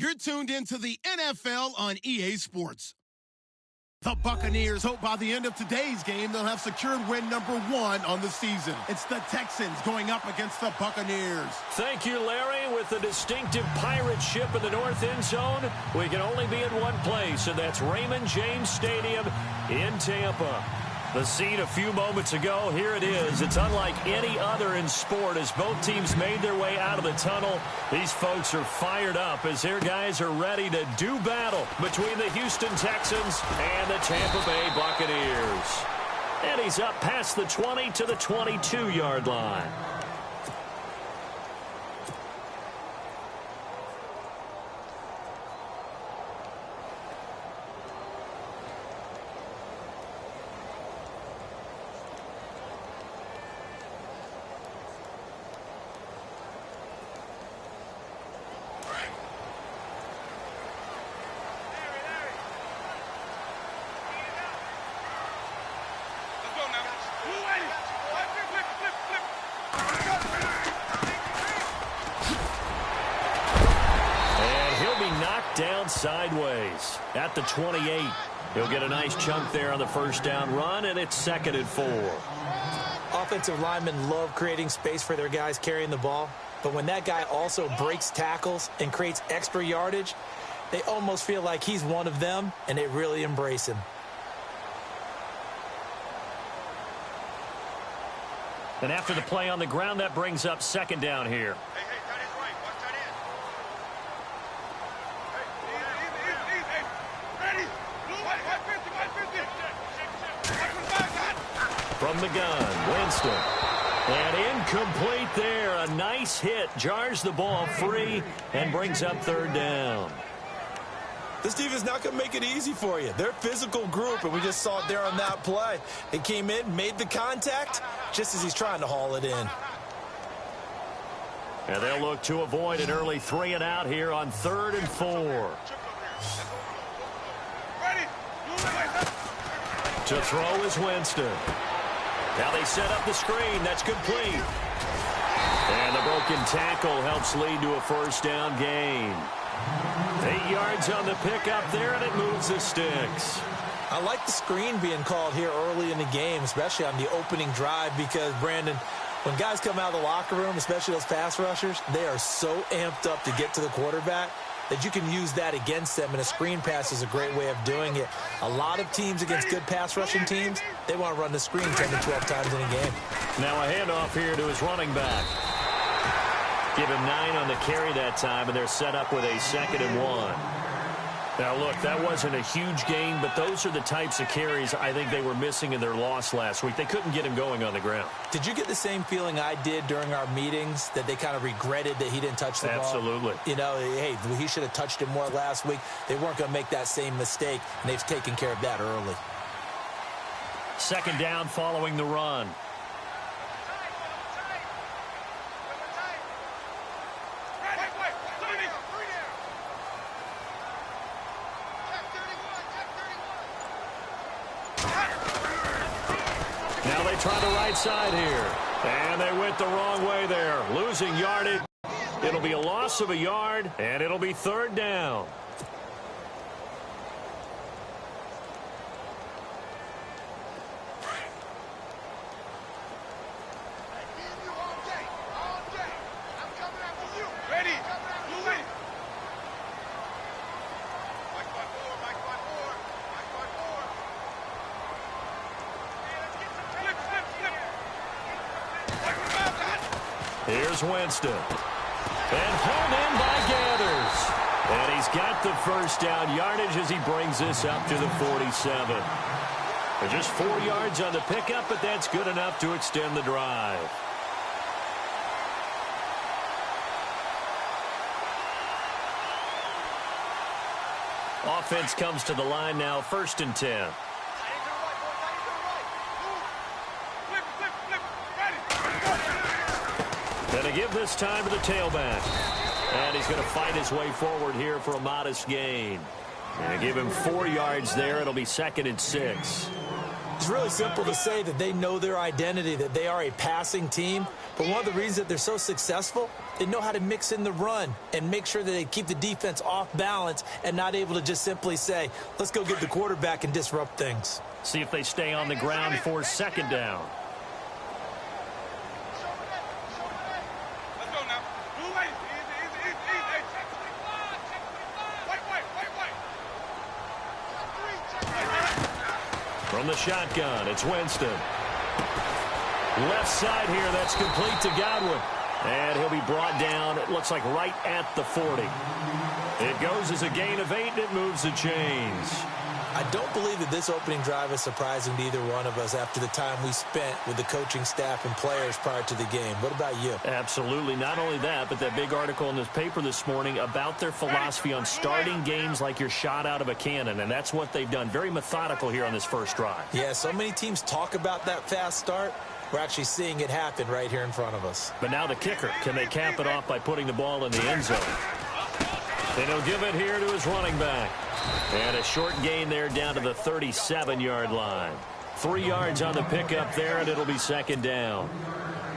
You're tuned into the NFL on EA Sports. The Buccaneers hope by the end of today's game they'll have secured win number 1 on the season. It's the Texans going up against the Buccaneers. Thank you, Larry. With the distinctive pirate ship in the north end zone, we can only be in one place, and that's Raymond James Stadium in Tampa. The scene a few moments ago, here it is. It's unlike any other in sport as both teams made their way out of the tunnel. These folks are fired up as their guys are ready to do battle between the Houston Texans and the Tampa Bay Buccaneers. And he's up past the 20 to the 22-yard line. Down sideways at the 28. He'll get a nice chunk there on the first down run, and it's 2nd and 4. Offensive linemen love creating space for their guys carrying the ball, but when that guy also breaks tackles and creates extra yardage, they almost feel like he's one of them, and they really embrace him. And after the play on the ground, that brings up 2nd down here. From the gun, Winston. And incomplete there. A nice hit. Jars the ball free and brings up 3rd down. This defense not going to make it easy for you. They're a physical group, and we just saw it there on that play. They came in, made the contact, just as he's trying to haul it in. And they'll look to avoid an early 3 and out here on 3rd and 4. To throw is Winston. Now they set up the screen. That's complete. And the broken tackle helps lead to a 1st down gain. 8 yards on the pickup there, and it moves the sticks. I like the screen being called here early in the game, especially on the opening drive, because, Brandon, when guys come out of the locker room, especially those pass rushers, they are so amped up to get to the quarterback that you can use that against them, and a screen pass is a great way of doing it. A lot of teams against good pass rushing teams, they want to run the screen 10 to 12 times in a game. Now a handoff here to his running back. Give him 9 on the carry that time, and they're set up with a 2nd and 1. Now, look, that wasn't a huge gain, but those are the types of carries I think they were missing in their loss last week. They couldn't get him going on the ground. Did you get the same feeling I did during our meetings, that they kind of regretted that he didn't touch the ball? Absolutely. You know, hey, he should have touched it more last week. They weren't going to make that same mistake, and they've taken care of that early. 2nd down following the run. Now they try the right side here. And they went the wrong way there. Losing yardage. It'll be a loss of a yard, and it'll be 3rd down. Here's Winston. And pulled in by Gathers. And he's got the 1st down yardage as he brings this up to the 47. They're just 4 yards on the pickup, but that's good enough to extend the drive. Offense comes to the line now, 1st and 10. Going to give this time to the tailback. And he's going to fight his way forward here for a modest gain. And give him 4 yards there. It'll be 2nd and 6. It's really simple to say that they know their identity, that they are a passing team. But one of the reasons that they're so successful, they know how to mix in the run and make sure that they keep the defense off balance and not able to just simply say, let's go get the quarterback and disrupt things. See if they stay on the ground for second down. From the shotgun, it's Winston. Left side here, that's complete to Godwin. And he'll be brought down, it looks like right at the 40. It goes as a gain of 8, and it moves the chains. I don't believe that this opening drive is surprising to either one of us after the time we spent with the coaching staff and players prior to the game. What about you? Absolutely. Not only that, but that big article in this paper this morning about their philosophy on starting games like you're shot out of a cannon, and that's what they've done. Very methodical here on this first drive. Yeah, so many teams talk about that fast start. We're actually seeing it happen right here in front of us. But now the kicker. Can they cap it off by putting the ball in the end zone? And he'll give it here to his running back. And a short gain there down to the 37-yard line. 3 yards on the pickup there, and it'll be second down.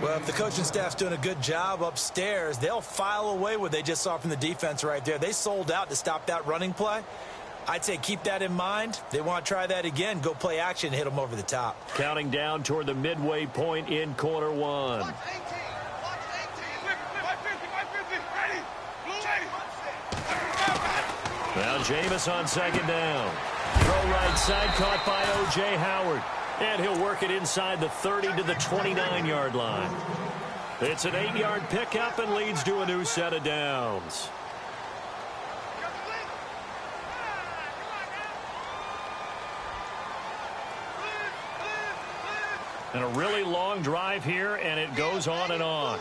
Well, if the coaching staff's doing a good job upstairs, they'll file away what they just saw from the defense right there. They sold out to stop that running play. I'd say keep that in mind. They want to try that again. Go play action and hit them over the top. Counting down toward the midway point in quarter one. Now Jameis on second down. Throw right side caught by O.J. Howard. And he'll work it inside the 30 to the 29-yard line. It's an 8-yard pickup and leads to a new set of downs. And a really long drive here, and it goes on and on.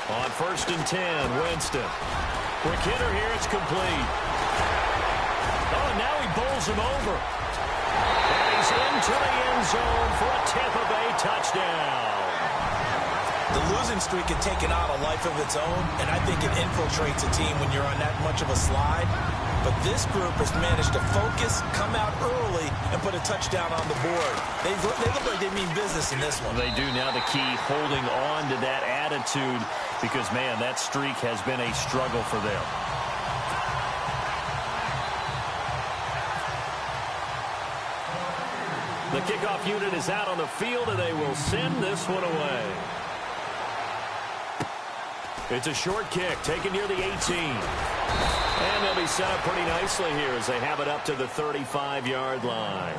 On 1st and 10, Winston. Quick hitter here, it's complete. Oh, and now he bowls him over. And he's into the end zone for a Tampa Bay touchdown. The losing streak had taken on a life of its own, and I think it infiltrates a team when you're on that much of a slide. But this group has managed to focus, come out early, and put a touchdown on the board. They look like they mean business in this one. They do. Now the key, holding on to that attitude, because, man, that streak has been a struggle for them. The kickoff unit is out on the field, and they will send this one away. It's a short kick, taken near the 18. And they'll be set up pretty nicely here as they have it up to the 35-yard line.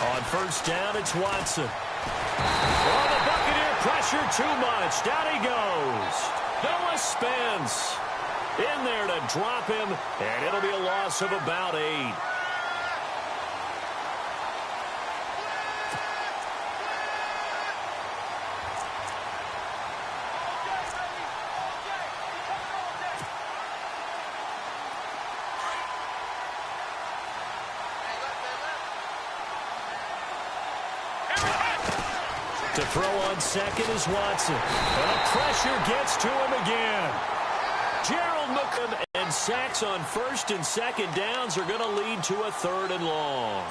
On 1st down, it's Watson. Oh, the Buccaneer pressure too much. Down he goes. Noah Spence in there to drop him, and it'll be a loss of about 8. To throw on second is Watson. And the pressure gets to him again. Gerald Mookham, and sacks on 1st and 2nd downs are going to lead to a 3rd and long.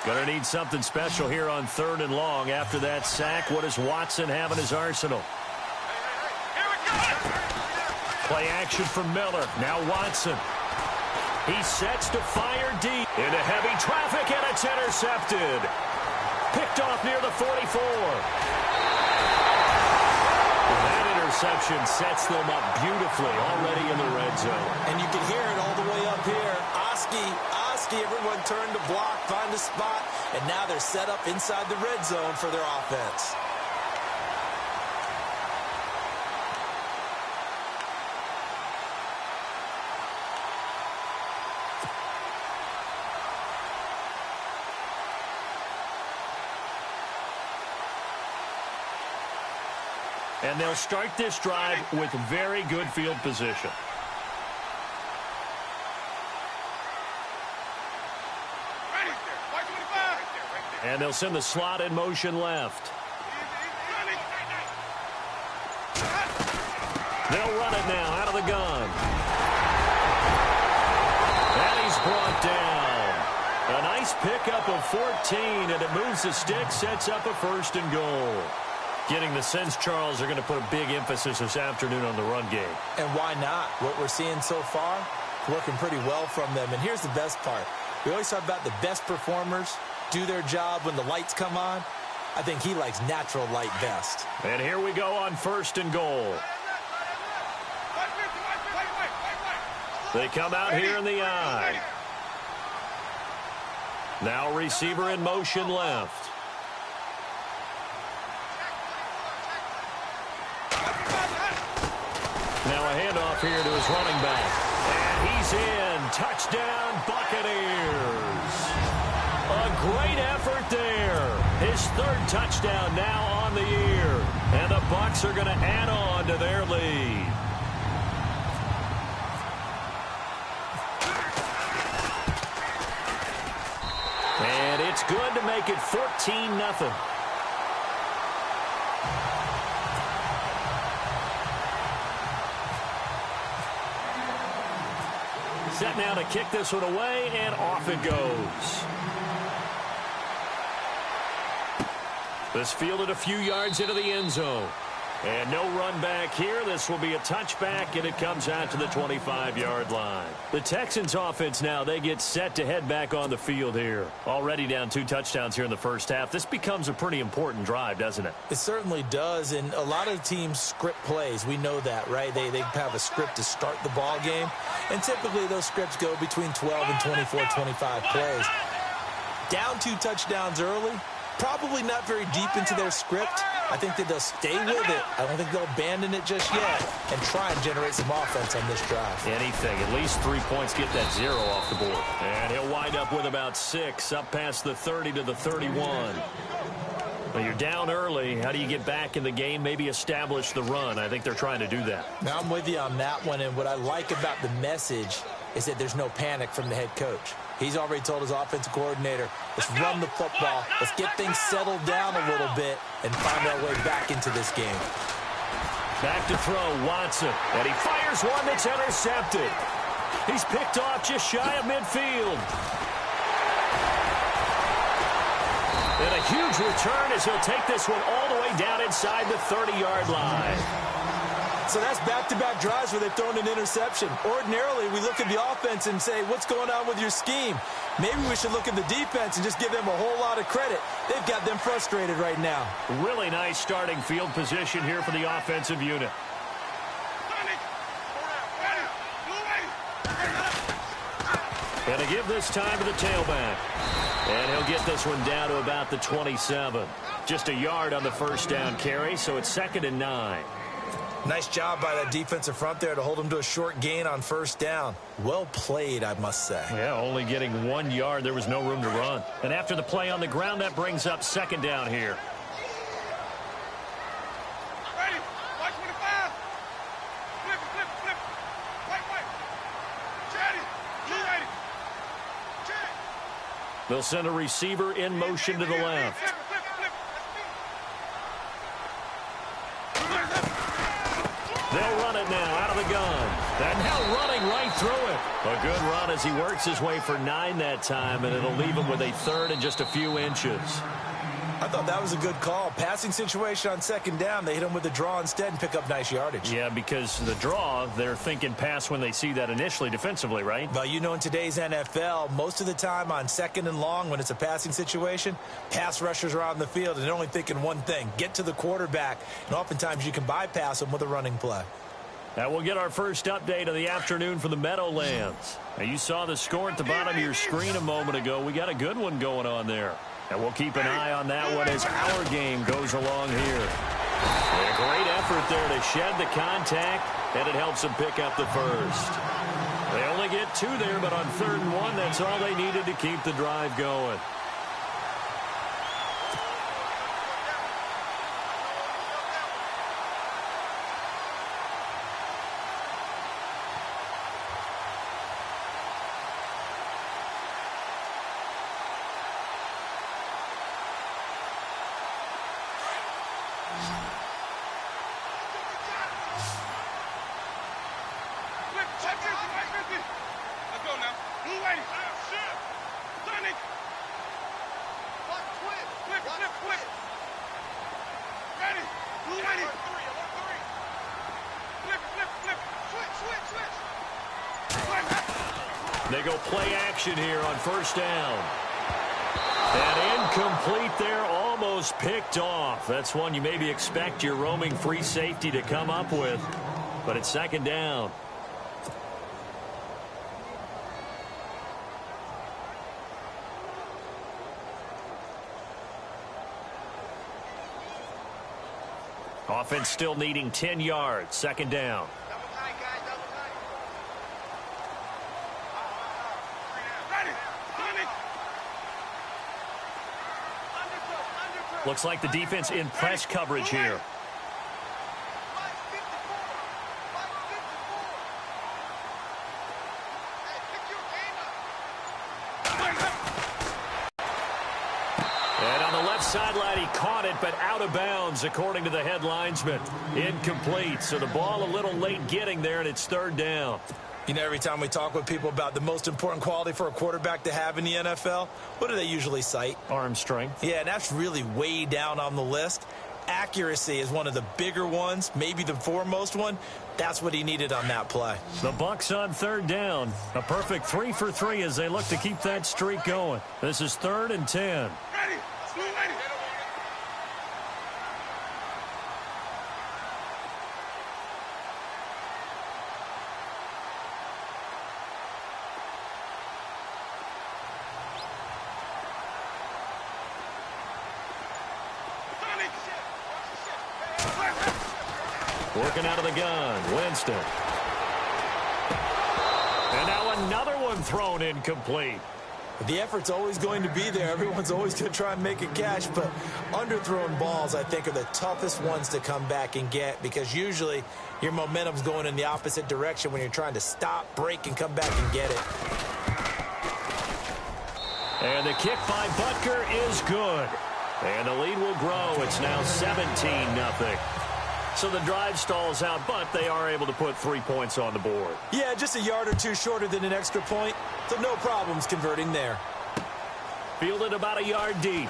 Going to need something special here on 3rd and long. After that sack, what does Watson have in his arsenal? Play action from Miller. Now Watson. He sets to fire deep into heavy traffic, and it's intercepted. Picked off near the 44. That interception sets them up beautifully already in the red zone. And you can hear it all the way up here. Oski risky. Everyone turned to block, find a spot, and now they're set up inside the red zone for their offense. And they'll start this drive with very good field position. And they'll send the slot in motion left. They'll run it now out of the gun. And he's brought down. A nice pickup of 14, and it moves the stick, sets up a 1st and goal. Getting the sense, Charles, they're going to put a big emphasis this afternoon on the run game. And why not? What we're seeing so far, working pretty well from them. And here's the best part. We always talk about the best performers do their job when the lights come on. I think he likes natural light best. And here we go on 1st and goal. They come out here in the eye. Now receiver in motion left. Now a handoff here to his running back. And he's in. Touchdown, Buccaneers. A great effort there. His 3rd touchdown now on the year. And the Bucs are going to add on to their lead. And it's good to make it 14-0. Set now to kick this one away, and off it goes. This fielded a few yards into the end zone. And no run back here. This will be a touchback, and it comes out to the 25-yard line. The Texans offense now, they get set to head back on the field here. Already down 2 touchdowns here in the first half. This becomes a pretty important drive, doesn't it? It certainly does, and a lot of teams script plays. We know that, right? They have a script to start the ball game, and typically those scripts go between 12 and 24, 25 plays. Down 2 touchdowns early, probably not very deep into their script. I think that they'll stay with it. I don't think they'll abandon it just yet and try and generate some offense on this drive. Anything. At least 3 points, get that 0 off the board. And he'll wind up with about 6, up past the 30 to the 31. Well, you're down early. How do you get back in the game? Maybe establish the run. I think they're trying to do that. Now I'm with you on that one, and what I like about the message is that there's no panic from the head coach. He's already told his offensive coordinator, let's run the football, let's get things settled down a little bit and find our way back into this game. Back to throw, Watson, and he fires one that's intercepted. He's picked off just shy of midfield. And a huge return as he'll take this one all the way down inside the 30-yard line. So that's back-to-back drives where they've thrown an interception. Ordinarily, we look at the offense and say, what's going on with your scheme? Maybe we should look at the defense and just give them a whole lot of credit. They've got them frustrated right now. Really nice starting field position here for the offensive unit. And to give this time to the tailback. And he'll get this one down to about the 27. Just a yard on the first down carry, so it's 2nd and 9. Nice job by that defensive front there to hold him to a short gain on first down. Well played, I must say. Yeah, only getting 1 yard. There was no room to run. And after the play on the ground, that brings up 2nd down here. Ready. Watch 25. Flip. Wait. Chatty. You ready. Chatty. They'll send a receiver in motion to the left. Flip. They'll run it now out of the gun. And now running right through it. A good run as he works his way for 9 that time, and it'll leave him with a 3rd and just a few inches. I thought that was a good call. Passing situation on 2nd down. They hit him with the draw instead and pick up nice yardage. Yeah, because the draw, they're thinking pass when they see that initially defensively, right? Well, you know, in today's NFL, most of the time on 2nd and long, when it's a passing situation, pass rushers are on the field and they're only thinking one thing, get to the quarterback. And oftentimes you can bypass them with a running play. And we'll get our first update of the afternoon for the Meadowlands. Now, you saw the score at the bottom of your screen a moment ago. We got a good one going on there. And we'll keep an eye on that one as our game goes along here. And a great effort there to shed the contact, and it helps them pick up the first. They only get 2 there, but on 3rd and 1, that's all they needed to keep the drive going. Let's go now. Blue lady. Sonic. Flip. Ready. Blue lady. Switch. They go play action here on 1st down. And incomplete there, almost picked off. That's one you maybe expect your roaming free safety to come up with. But it's 2nd down. Offense still needing 10 yards. 2nd down. Double tight, guys. Double tight. Ready. Sonic. Underthrow. Looks like the defense in press coverage here. And on the left sideline, he caught it, but out of bounds, according to the head linesman. Incomplete, so the ball a little late getting there, and it's 3rd down. You know, every time we talk with people about the most important quality for a quarterback to have in the NFL, what do they usually cite? Arm strength. Yeah, and that's really way down on the list. Accuracy is one of the bigger ones, maybe the foremost one. That's what he needed on that play. The Bucs on 3rd down. A perfect 3 for 3 as they look to keep that streak going. This is 3rd and 10. Ready. Blue lady. Working out of the gun, Winston. And now another one thrown incomplete. The effort's always going to be there. Everyone's always going to try and make a catch, but underthrown balls, I think, are the toughest ones to come back and get because usually your momentum's going in the opposite direction when you're trying to stop, break, and come back and get it. And the kick by Butker is good. And the lead will grow. It's now 17-0. So the drive stalls out, but they are able to put 3 points on the board. Yeah, just a yard or two shorter than an extra point, so no problems converting there. Fielded about a yard deep.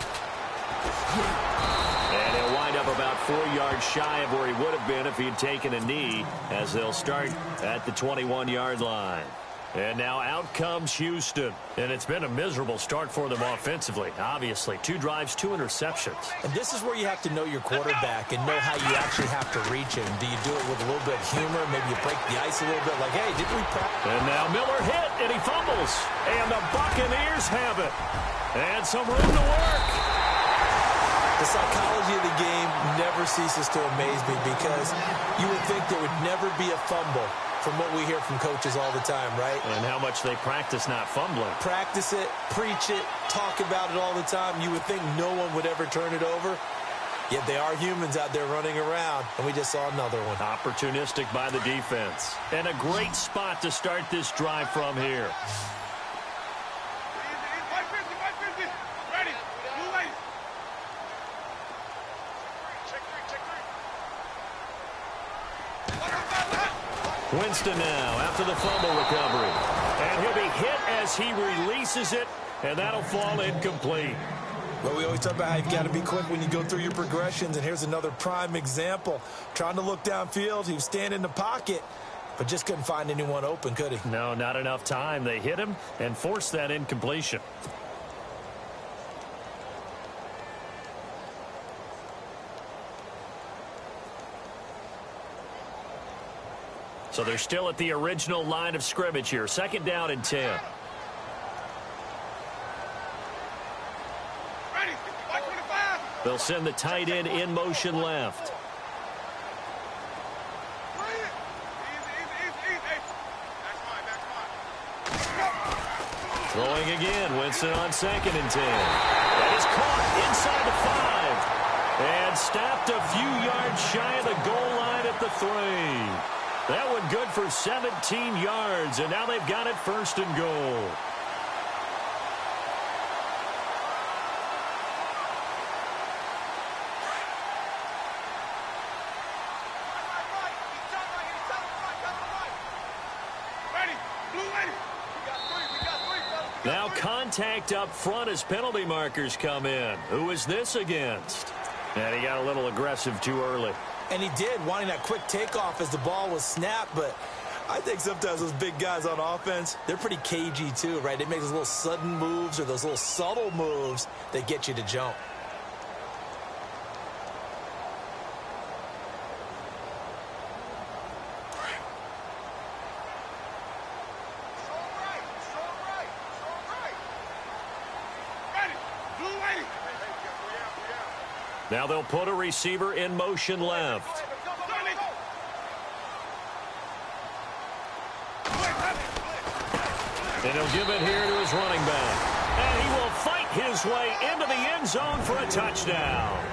And he'll wind up about 4 yards shy of where he would have been if he'd taken a knee, as they'll start at the 21-yard line. And now out comes Houston. And it's been a miserable start for them offensively. Obviously, 2 drives, 2 interceptions. And this is where you have to know your quarterback and know how you actually have to reach him. Do you do it with a little bit of humor? Maybe you break the ice a little bit like, hey, didn't we practice? And now Miller hit, and he fumbles. And the Buccaneers have it. And some room to work. The psychology of the game never ceases to amaze me because you would think there would never be a fumble from what we hear from coaches all the time, right? And how much they practice not fumbling. Practice it, preach it, talk about it all the time. You would think no one would ever turn it over. Yet they are humans out there running around, and we just saw another one. Opportunistic by the defense. And a great spot to start this drive from here. 550. Ready. Blue lady. Check three. Winston now after the fumble recovery. And he'll be hit as he releases it, and that'll fall incomplete. Well, we always talk about how you've got to be quick when you go through your progressions, and here's another prime example. Trying to look downfield, he was standing in the pocket, but just couldn't find anyone open, could he? No, not enough time. They hit him and forced that incompletion. So they're still at the original line of scrimmage here. 2nd down and 10. Ready. 25. They'll send the tight end in motion left. Throwing again. Winston on 2nd and 10. That is caught inside the 5. And stopped a few yards shy of the goal line at the 3. That one good for 17 yards, and now they've got it 1st and goal. Now contact up front as penalty markers come in. Who is this against? And he got a little aggressive too early. And he did, wanting that quick takeoff as the ball was snapped. But I think sometimes those big guys on offense, they're pretty cagey too, right? They make those little sudden moves or those little subtle moves that get you to jump. Now they'll put a receiver in motion left. And he'll give it here to his running back. And he will fight his way into the end zone for a touchdown.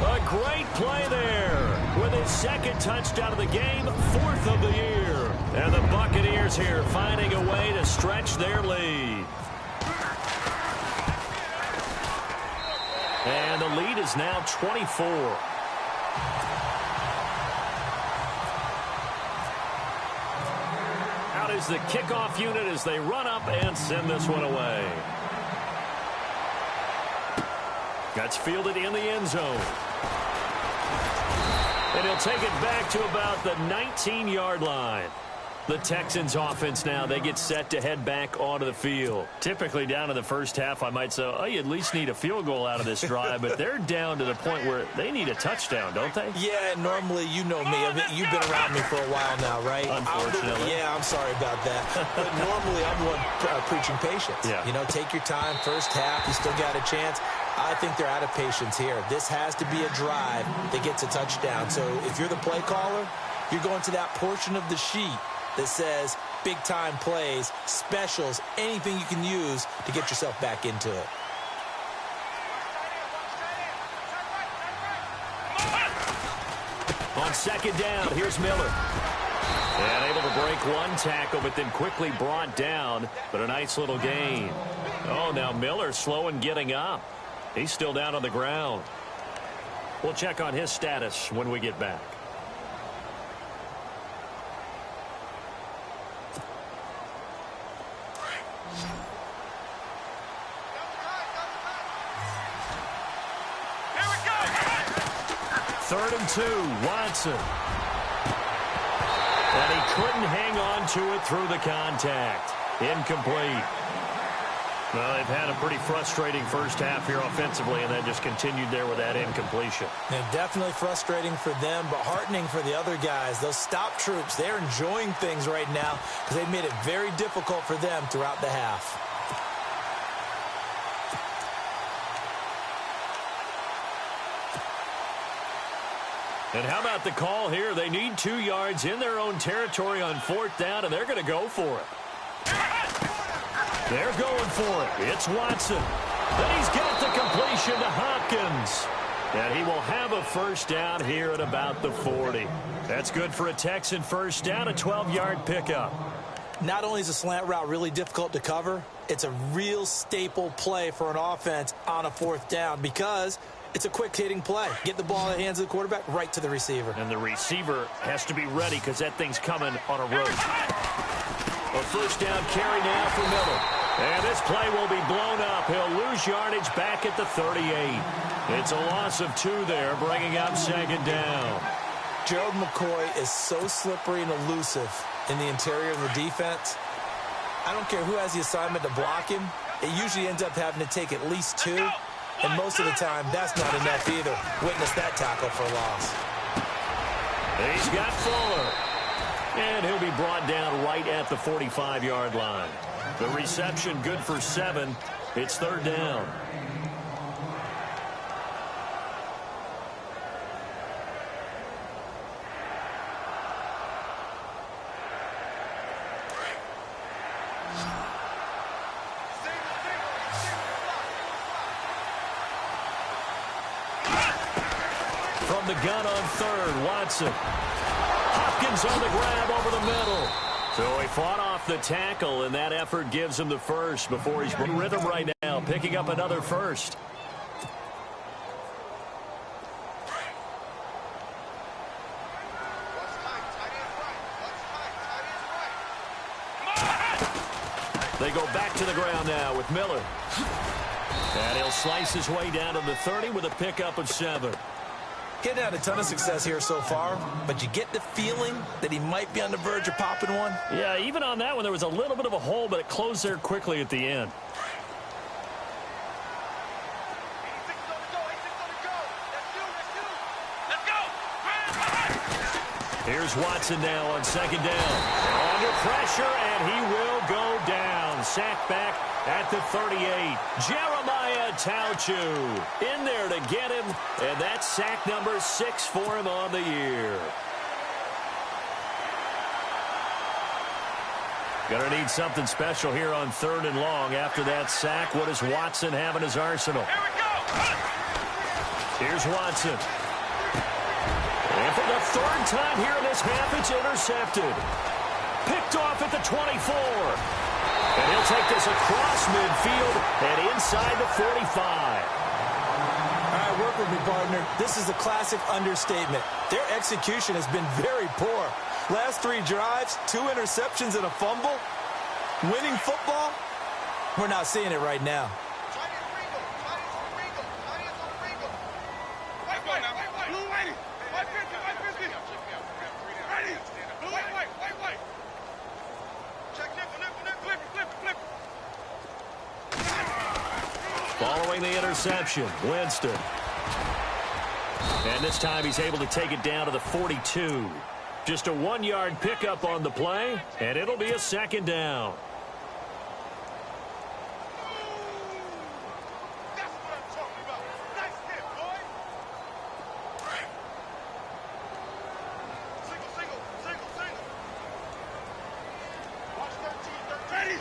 A great play there with his 2nd touchdown of the game, 4th of the year. And the Buccaneers here finding a way to stretch their lead. And the lead is now 24. Out is the kickoff unit as they run up and send this one away. That's fielded in the end zone. And he'll take it back to about the 19-yard line. The Texans offense now, they get set to head back onto the field. Typically down in the first half, I might say, oh, you at least need a field goal out of this drive, but they're down to the point where they need a touchdown, don't they? Yeah, normally, you know me. I mean, you've been around me for a while now, right? Unfortunately. I'm sorry about that. But normally, I'm the one preaching patience. Yeah. You know, take your time. First half, you still got a chance. I think they're out of patience here. This has to be a drive that gets a touchdown. So if you're the play caller, you're going to that portion of the sheet that says big-time plays, specials, anything you can use to get yourself back into it. On 2nd down, here's Miller. And able to break one tackle, but then quickly brought down. But a nice little gain. Oh, now Miller slow in getting up. He's still down on the ground. We'll check on his status when we get back. Third and 2, Watson. And he couldn't hang on to it through the contact. Incomplete. Well, they've had a pretty frustrating first half here offensively, and then just continued there with that incompletion. And definitely frustrating for them, but heartening for the other guys. Those stop troops, they're enjoying things right now because they've made it very difficult for them throughout the half. And how about the call here? They need 2 yards in their own territory on 4th down, and they're going to go for it. They're going for it. It's Watson. And he's got the completion to Hopkins. And he will have a first down here at about the 40. That's good for a Texan first down, a 12-yard pickup. Not only is a slant route really difficult to cover, it's a real staple play for an offense on a 4th down because it's a quick-hitting play. Get the ball in the hands of the quarterback, right to the receiver. And the receiver has to be ready because that thing's coming on a rope. A first down carry now for Miller. And this play will be blown up. He'll lose yardage back at the 38. It's a loss of 2 there, bringing up 2nd down. Gerald McCoy is so slippery and elusive in the interior of the defense. I don't care who has the assignment to block him. It usually ends up having to take at least 2. And most of the time, that's not enough either. Witness that tackle for a loss. He's got Fuller. And he'll be brought down right at the 45-yard line. The reception good for 7. It's third down. From the gun on third, Watson. Hopkins on the grab over the middle. So he fought off the tackle, and that effort gives him the first before he's in rhythm right now, picking up another first. They go back to the ground now with Miller. And he'll slice his way down to the 30 with a pickup of 7. Getting had a ton of success here so far, but you get the feeling that he might be on the verge of popping one. Yeah, even on that one, there was a little bit of a hole, but it closed there quickly at the end. Here's Watson now on second down. Under pressure, and he will go down. Sacked back at the 38. Jeremiah Tauchu in there to get him, and that's sack number 6 for him on the year. Gonna need something special here on third and long. After that sack, what does Watson have in his arsenal? Here we go. Here's Watson. And for the third time here in this half, it's intercepted. Picked off at the 24. And he'll take this across midfield and inside the 45. All right, work with me, partner. This is a classic understatement. Their execution has been very poor. Last 3 drives, 2 interceptions and a fumble. Winning football? We're not seeing it right now. Following the interception, Winston. And this time he's able to take it down to the 42. Just a 1-yard pickup on the play, and it'll be a second down. That's what I'm talking about. Nice hit, boy. Single. Watch 13. Ready.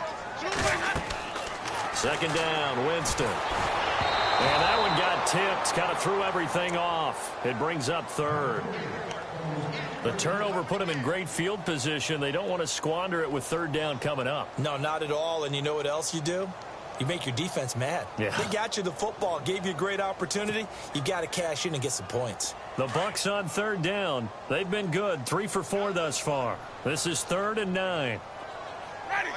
Second down, Winston. And that one got tipped, kind of threw everything off. It brings up third. The turnover put him in great field position. They don't want to squander it with third down coming up. No, not at all. And you know what else you do? You make your defense mad. Yeah. They got you the football, gave you a great opportunity. You got to cash in and get some points. The Bucs on third down. They've been good, 3 for 4 thus far. This is 3rd and 9. Ready.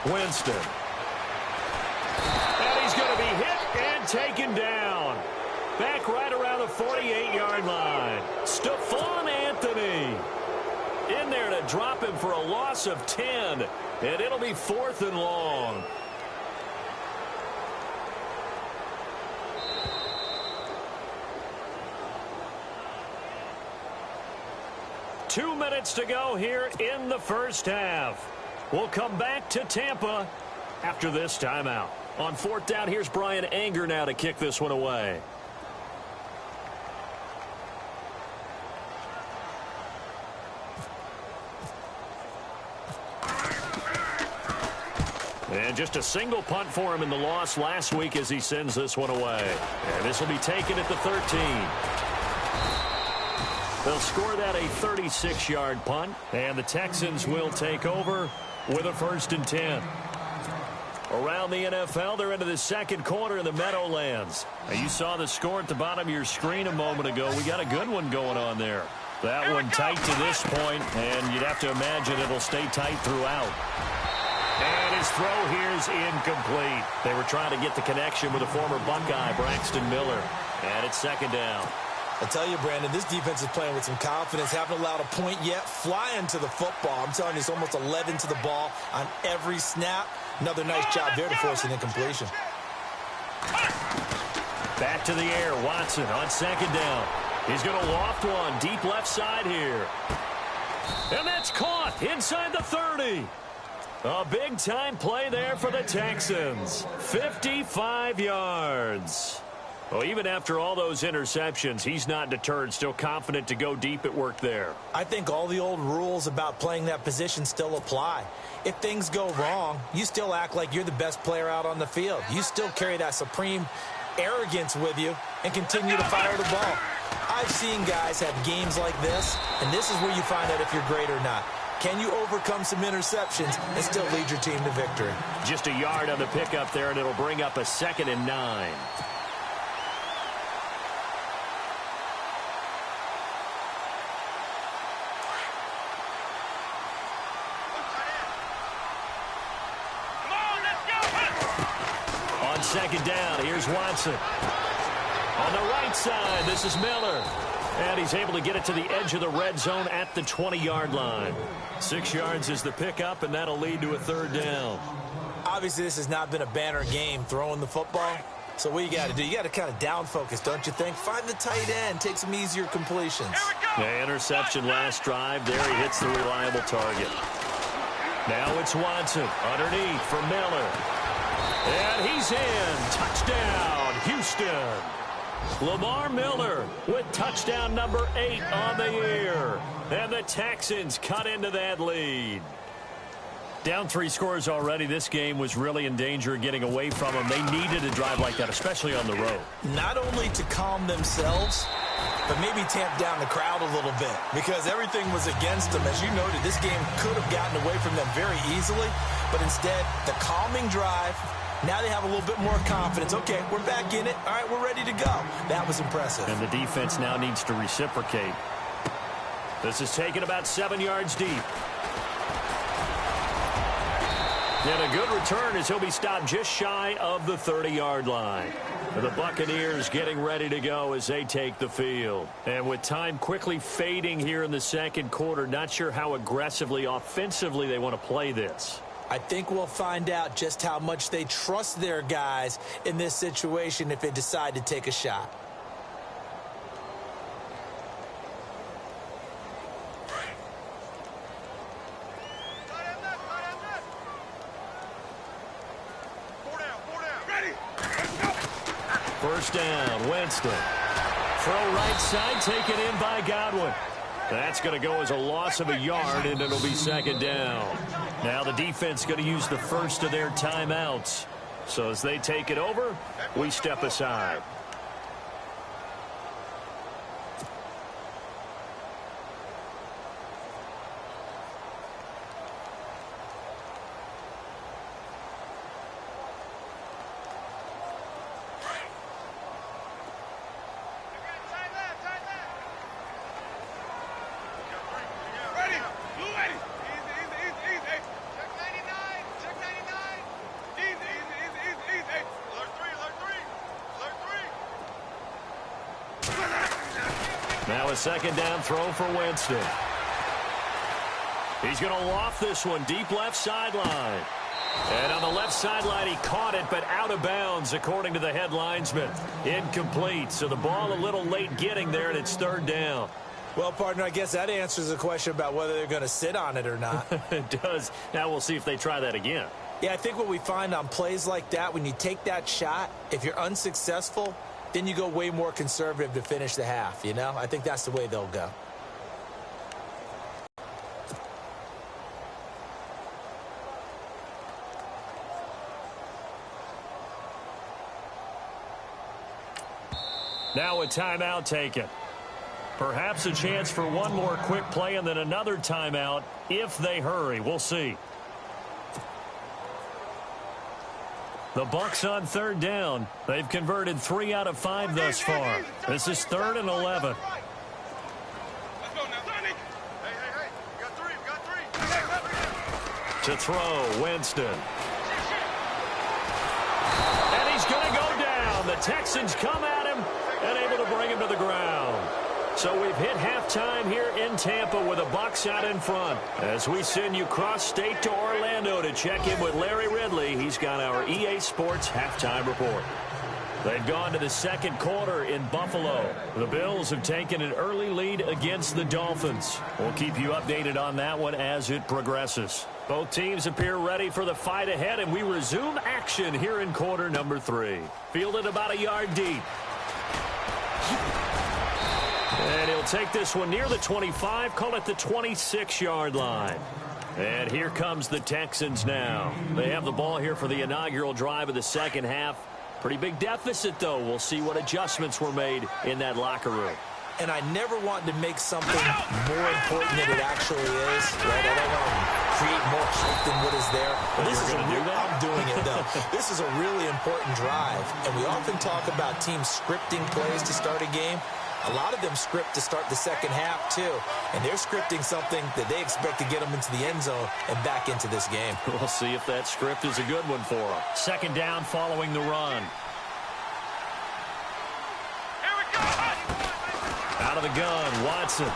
Winston. And he's going to be hit and taken down. Back right around the 48-yard line. Stephon Anthony in there to drop him for a loss of 10. And it'll be 4th and long. Two minutes to go here in the first half. We'll come back to Tampa after this timeout. On 4th down, here's Brian Anger now to kick this one away. And just a single punt for him in the loss last week as he sends this one away. And this will be taken at the 13. They'll score that a 36-yard punt, and the Texans will take over with a 1st and 10. Around the NFL, they're into the second quarter in the Meadowlands. Now, you saw the score at the bottom of your screen a moment ago. We got a good one going on there. That one tight to this point, and you'd have to imagine it'll stay tight throughout. And his throw here is incomplete. They were trying to get the connection with the former Buckeye, Braxton Miller. And it's 2nd down. I tell you, Brandon, this defense is playing with some confidence. Haven't allowed a point yet. Flying to the football. I'm telling you, it's almost 11 to the ball on every snap. Another nice job there to force an incompletion. Back to the air. Watson on second down. He's going to loft one deep left side here. And that's caught inside the 30. A big-time play there for the Texans. 55 yards. Well, even after all those interceptions, he's not deterred, still confident to go deep at work there. I think all the old rules about playing that position still apply. If things go wrong, you still act like you're the best player out on the field. You still carry that supreme arrogance with you and continue to fire the ball. I've seen guys have games like this, and this is where you find out if you're great or not. Can you overcome some interceptions and still lead your team to victory? Just a yard on the pickup there, and it'll bring up a 2nd and 9. On second down, here's Watson. On the right side, this is Miller. And he's able to get it to the edge of the red zone at the 20-yard line. 6 yards is the pickup, and that'll lead to a 3rd down. Obviously, this has not been a banner game throwing the football. So what you got to do, you got to kind of down focus, don't you think? Find the tight end, take some easier completions. The interception last drive. There he hits the reliable target. Now it's Watson underneath for Miller. And he's in. Touchdown, Houston. Lamar Miller with touchdown number 8 on the year. And the Texans cut into that lead. Down 3 scores already. This game was really in danger of getting away from them. They needed a drive like that, especially on the road. Not only to calm themselves, but maybe tamp down the crowd a little bit because everything was against them. As you noted, this game could have gotten away from them very easily, but instead, the calming drive. Now they have a little bit more confidence. Okay, we're back in it. All right, we're ready to go. That was impressive. And the defense now needs to reciprocate. This is taken about 7 yards deep. And a good return as he'll be stopped just shy of the 30-yard line. The Buccaneers getting ready to go as they take the field. And with time quickly fading here in the second quarter, not sure how aggressively, offensively they want to play this. I think we'll find out just how much they trust their guys in this situation if they decide to take a shot. First down, Winston. Throw right side, taken in by Godwin. That's going to go as a loss of a yard, and it'll be 2nd down. Now the defense going to use the first of their timeouts. So as they take it over, we step aside. Now a 2nd down throw for Winston. He's going to loft this one deep left sideline. And on the left sideline, he caught it, but out of bounds, according to the head linesman. Incomplete. So the ball a little late getting there, and it's 3rd down. Well, partner, I guess that answers the question about whether they're going to sit on it or not. It does. Now we'll see if they try that again. Yeah, I think what we find on plays like that, when you take that shot, if you're unsuccessful, then you go way more conservative to finish the half, you know? I think that's the way they'll go. Now a timeout taken. Perhaps a chance for one more quick play and then another timeout if they hurry. We'll see. The Bucs on 3rd down. They've converted 3 out of 5 thus far. This is 3rd and 11. To throw, Winston. And he's going to go down. The Texans come at him and able to bring him to the ground. So we've hit halftime here in Tampa with the Bucs out in front. As we send you cross-state to Orlando to check in with Larry Ridley, he's got our EA Sports halftime report. They've gone to the second quarter in Buffalo. The Bills have taken an early lead against the Dolphins. We'll keep you updated on that one as it progresses. Both teams appear ready for the fight ahead, and we resume action here in quarter number 3. Fielded about a yard deep. And he'll take this one near the 25, call it the 26-yard line. And here comes the Texans now. They have the ball here for the inaugural drive of the second half. Pretty big deficit, though. We'll see what adjustments were made in that locker room. And I never want to make something more important than it actually is. Right? I don't want to create more hype than what is there. But this is I'm doing it, though. This is a really important drive. And we often talk about teams scripting plays to start a game. A lot of them script to start the second half, too. And they're scripting something that they expect to get them into the end zone and back into this game. We'll see if that script is a good one for them. Second down following the run. Here we go. Out of the gun, Watson.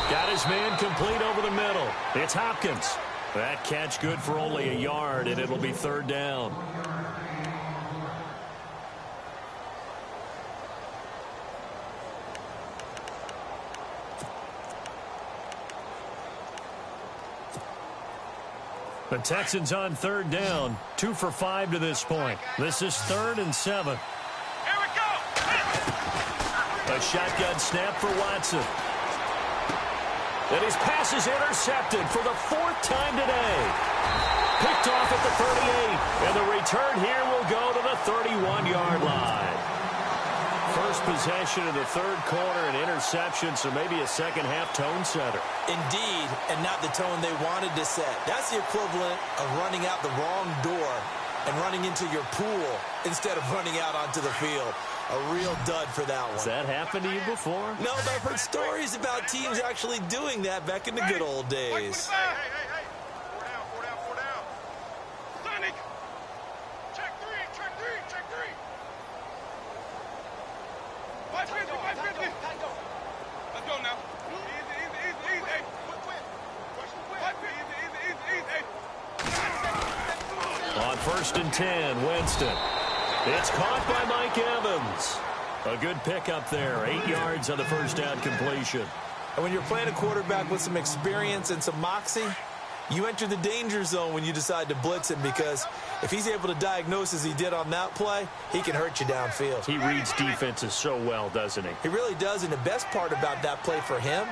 Got his man complete over the middle. It's Hopkins. That catch good for only a yard, and it'll be third down. The Texans on third down, 2 for 5 to this point. This is 3rd and 7. Here we go. A shotgun snap for Watson. And his pass is intercepted for the 4th time today. Picked off at the 38. And the return here will go to the 31-yard line. First possession of the third quarter, an interception, so maybe a second-half tone setter. Indeed, and not the tone they wanted to set. That's the equivalent of running out the wrong door and running into your pool instead of running out onto the field. A real dud for that one. Has that happened to you before? No, but I've heard stories about teams actually doing that back in the good old days. Hey. 4 down. Sonic. Check three. 550. Let's go now. Easy. Hey. Easy. On 1st and 10, Winston. It's caught by Mike Evans. A good pickup there. 8 yards on the first down completion. And when you're playing a quarterback with some experience and some moxie, you enter the danger zone when you decide to blitz him, because if he's able to diagnose as he did on that play, he can hurt you downfield. He reads defenses so well, doesn't he? He really does, and the best part about that play for him,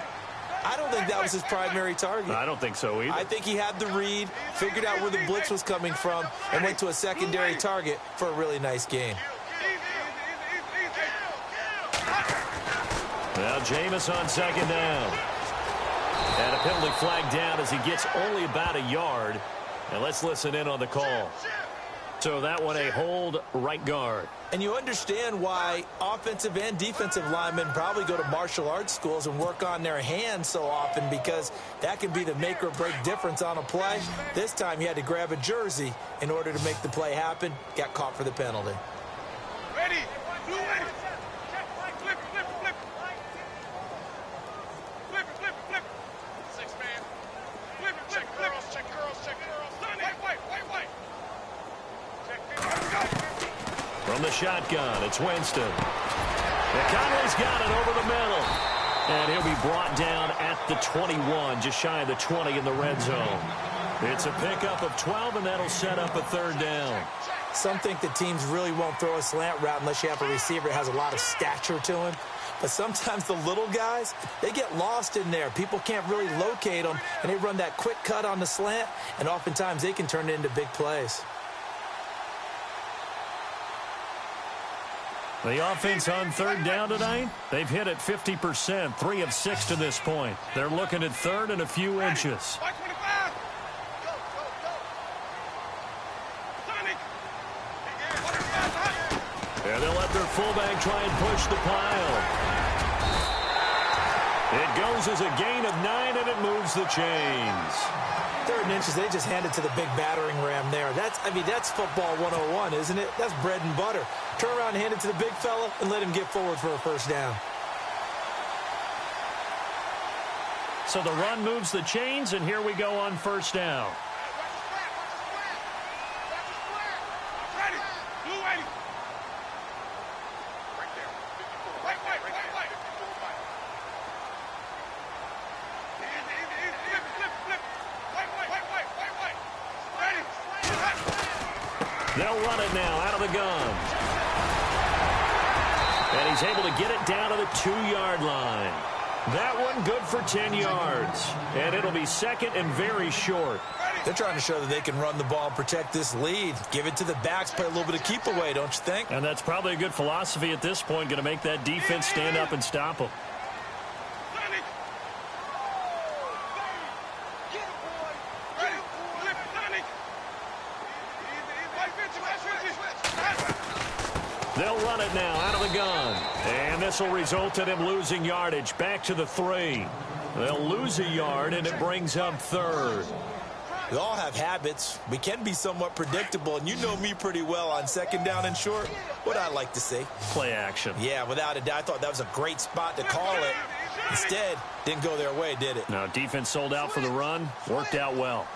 I don't think that was his primary target. I don't think so either. I think he had the read, figured out where the blitz was coming from, and went to a secondary target for a really nice game. Now Jameis on second down. And a penalty flag down as he gets only about a yard. And let's listen in on the call. So that one a hold right guard. And you understand why offensive and defensive linemen probably go to martial arts schools and work on their hands so often, because that can be the make or break difference on a play. This time he had to grab a jersey in order to make the play happen. Got caught for the penalty. Ready. Blue ready. Flip. 6 man. Flip. Check girls. White. Check. From the shotgun, it's Winston. And Conley's got it over the middle. And he'll be brought down at the 21, just shy of the 20 in the red zone. It's a pickup of 12, and that'll set up a third down. Some think that teams really won't throw a slant route unless you have a receiver that has a lot of stature to him. But sometimes the little guys, they get lost in there. People can't really locate them, and they run that quick cut on the slant, and oftentimes they can turn it into big plays. The offense on third down tonight, they've hit it 50%, 3 of 6 to this point. They're looking at third and a few inches. Go. Sonic. And they'll let their fullback try and push the pile. It goes as a gain of 9, and it moves the chains. 3rd and inches, they just hand it to the big battering ram there. That's football 101, isn't it? That's bread and butter. Turn around and hand it to the big fella and let him get forward for a first down. So the run moves the chains, and here we go on first down. They'll run it now out of the gun. And he's able to get it down to the 2-yard line. That one good for 10 yards. And it'll be second and very short. They're trying to show that they can run the ball and protect this lead. Give it to the backs, play a little bit of keep away, don't you think? And that's probably a good philosophy at this point, going to make that defense stand up and stop them. They'll run it now out of the gun. And this will result in him losing yardage back to the 3. They'll lose a yard, and it brings up third. We all have habits. We can be somewhat predictable, and you know me pretty well on second down and short. What I like to see. Play action. Yeah, without a doubt. I thought that was a great spot to call it. Instead, didn't go their way, did it? No, defense sold out for the run. Worked out well.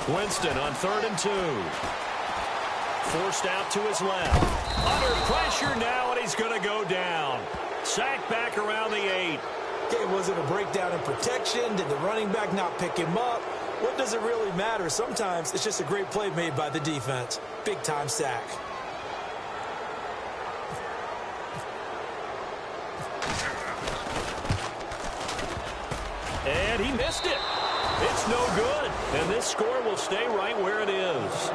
Winston on 3rd and 2. Forced out to his left. Under pressure now, and he's going to go down. Sacked back around the 8. Okay, was it a breakdown in protection? Did the running back not pick him up? What does it really matter? Sometimes it's just a great play made by the defense. Big-time sack. And he missed it. It's no good. And this score will stay right where it is.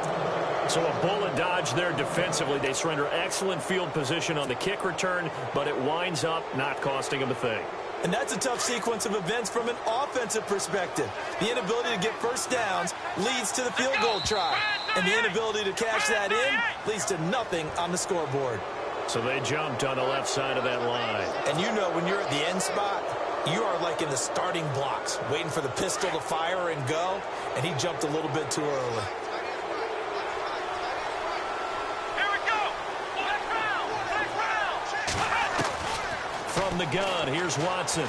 So a bullet dodge there defensively. They surrender excellent field position on the kick return, but it winds up not costing them a thing. And that's a tough sequence of events from an offensive perspective. The inability to get first downs leads to the field goal try. And the inability to cash that in leads to nothing on the scoreboard. So they jumped on the left side of that line. And you know when you're at the end spot, you are like in the starting blocks, waiting for the pistol to fire and go, and he jumped a little bit too early. Here we go. From the gun, here's Watson. In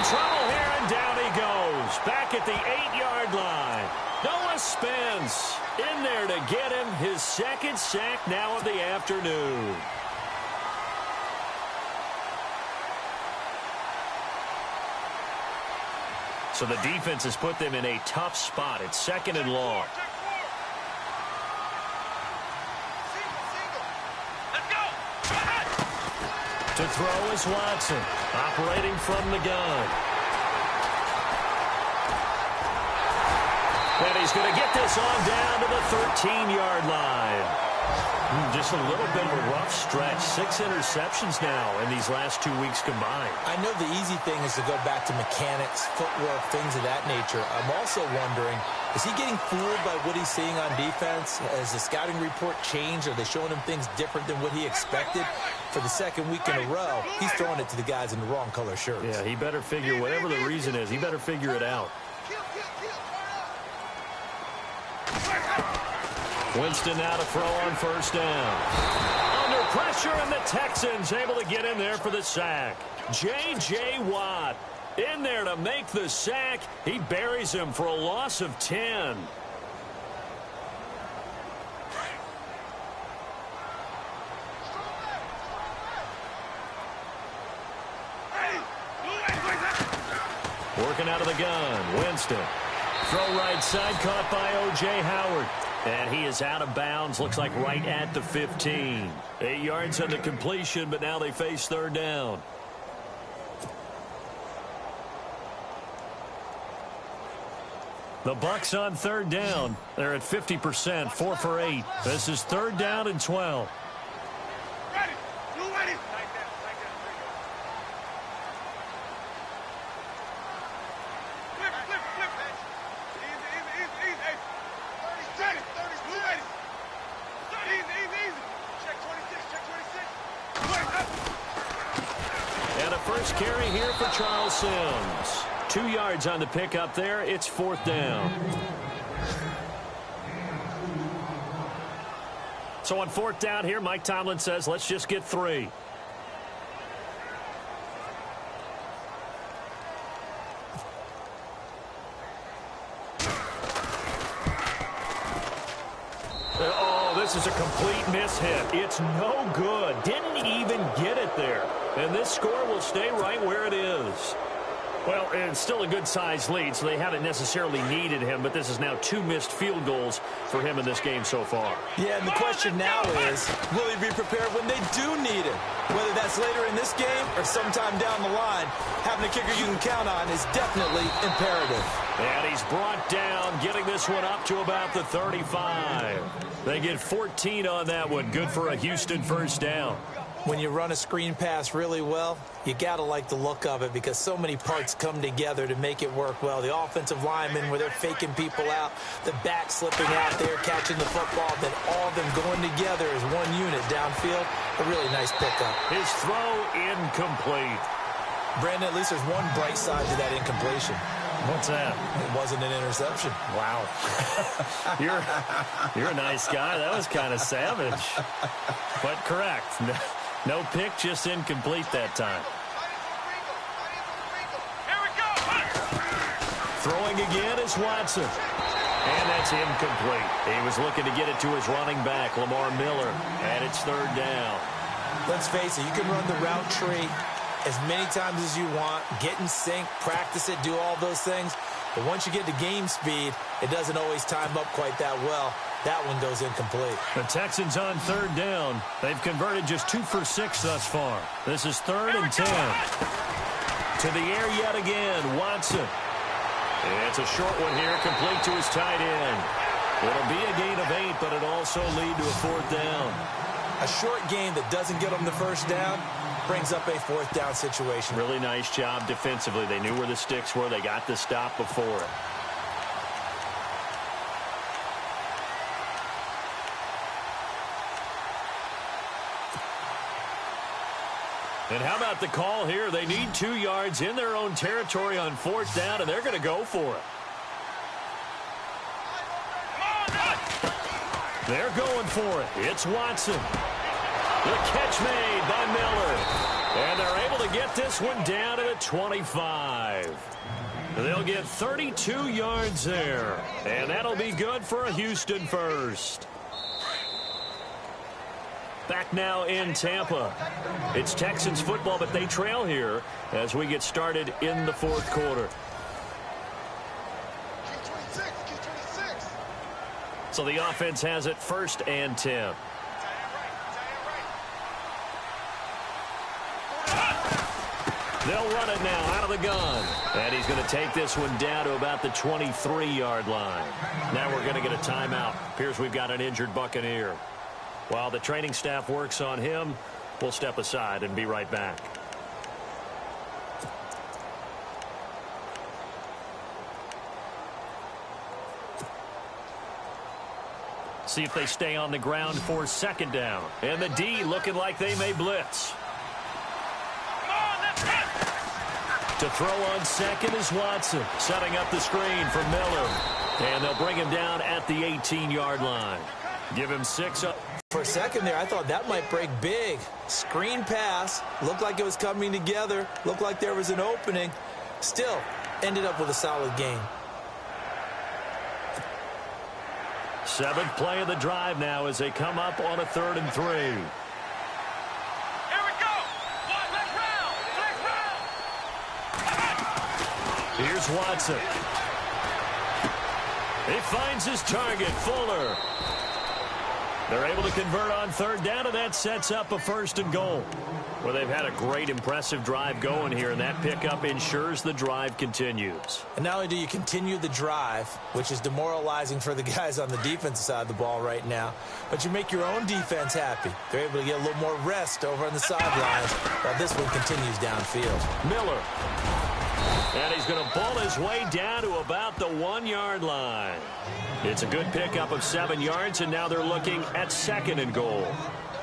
trouble here, and down he goes. Back at the 8-yard line. Noah Spence in there to get him his second sack now of the afternoon. So the defense has put them in a tough spot. It's 2nd and long. To throw is Watson, operating from the gun. And he's going to get this on down to the 13-yard line. Just a little bit of a rough stretch. 6 interceptions now in these last 2 weeks combined. I know the easy thing is to go back to mechanics, footwork, things of that nature. I'm also wondering, is he getting fooled by what he's seeing on defense? Has the scouting report changed? Are they showing him things different than what he expected? For the second week in a row, he's throwing it to the guys in the wrong color shirts. Yeah, he better figure, whatever the reason is, he better figure it out. Winston now to throw on first down. Under pressure, and the Texans able to get in there for the sack. J.J. Watt in there to make the sack. He buries him for a loss of 10. Working out of the gun, Winston. Throw right side, caught by O.J. Howard. And he is out of bounds, looks like right at the 15. 8 yards on the completion, but now they face 3rd down. The Bucs on 3rd down. They're at 50%, 4 for 8. This is 3rd down and 12. Ready. You ready? Flip. Easy. Ready. 30. You ready? Easy. Check 26. And a first carry here for Charles Sims. 2 yards on the pickup there. It's 4th down. So on 4th down here, Mike Tomlin says, let's just get 3. Oh, this is a complete mishit. It's no good. Didn't even get it there. And this score will stay right where it is. Well, it's still a good-sized lead, so they haven't necessarily needed him, but this is now 2 missed field goals for him in this game so far. Yeah, and the question now is, will he be prepared when they do need him? Whether that's later in this game or sometime down the line, having a kicker you can count on is definitely imperative. And he's brought down, getting this one up to about the 35. They get 14 on that one. Good for a Houston first down. When you run a screen pass really well, you got to like the look of it because so many parts come together to make it work well. The offensive linemen where they're faking people out, the back slipping out there, catching the football, then all of them going together as one unit downfield. A really nice pickup. His throw incomplete. Brandon, at least there's one bright side to that incompletion. What's that? It wasn't an interception. Wow. You're a nice guy. That was kind of savage. But correct. No pick, just incomplete that time. Here we go. Throwing again is Watson. And that's incomplete. He was looking to get it to his running back, Lamar Miller. And it's 3rd down. Let's face it, you can run the route tree as many times as you want, get in sync, practice it, do all those things. But once you get to game speed, it doesn't always time up quite that well. That one goes incomplete. The Texans on 3rd down. They've converted just 2 for 6 thus far. This is 3rd and 10. To the air yet again, Watson. It's a short one here, complete to his tight end. It'll be a gain of 8, but it'll also lead to a 4th down. A short gain that doesn't get them the first down brings up a 4th down situation. Really nice job defensively. They knew where the sticks were. They got the stop before it. And how about the call here? They need 2 yards in their own territory on 4th down, and they're going to go for it. They're going for it. It's Watson. The catch made by Miller. And they're able to get this one down to the 25. They'll get 32 yards there. And that'll be good for a Houston first. Back now in Tampa. It's Texans football, but they trail here as we get started in the 4th quarter. So the offense has it 1st and 10. They'll run it now out of the gun. And he's going to take this one down to about the 23-yard line. Now we're going to get a timeout. Appears we've got an injured Buccaneer. While the training staff works on him, we'll step aside and be right back. See if they stay on the ground for 2nd down. And the D looking like they may blitz. To throw on 2nd is Watson. Setting up the screen for Miller. And they'll bring him down at the 18-yard line. Give him 6 up. For a second there, I thought that might break big. Screen pass. Looked like it was coming together. Looked like there was an opening. Still, ended up with a solid game. 7th play of the drive now as they come up on a 3rd and 3. Here we go. Let's round. Here's Watson. He finds his target, Fuller. They're able to convert on 3rd down, and that sets up a 1st and goal. Well, they've had a great, impressive drive going here, and that pickup ensures the drive continues. And not only do you continue the drive, which is demoralizing for the guys on the defensive side of the ball right now, but you make your own defense happy. They're able to get a little more rest over on the sidelines while this one continues downfield. Miller. And he's going to ball his way down to about the 1-yard line. It's a good pickup of 7 yards, and now they're looking at 2nd and goal.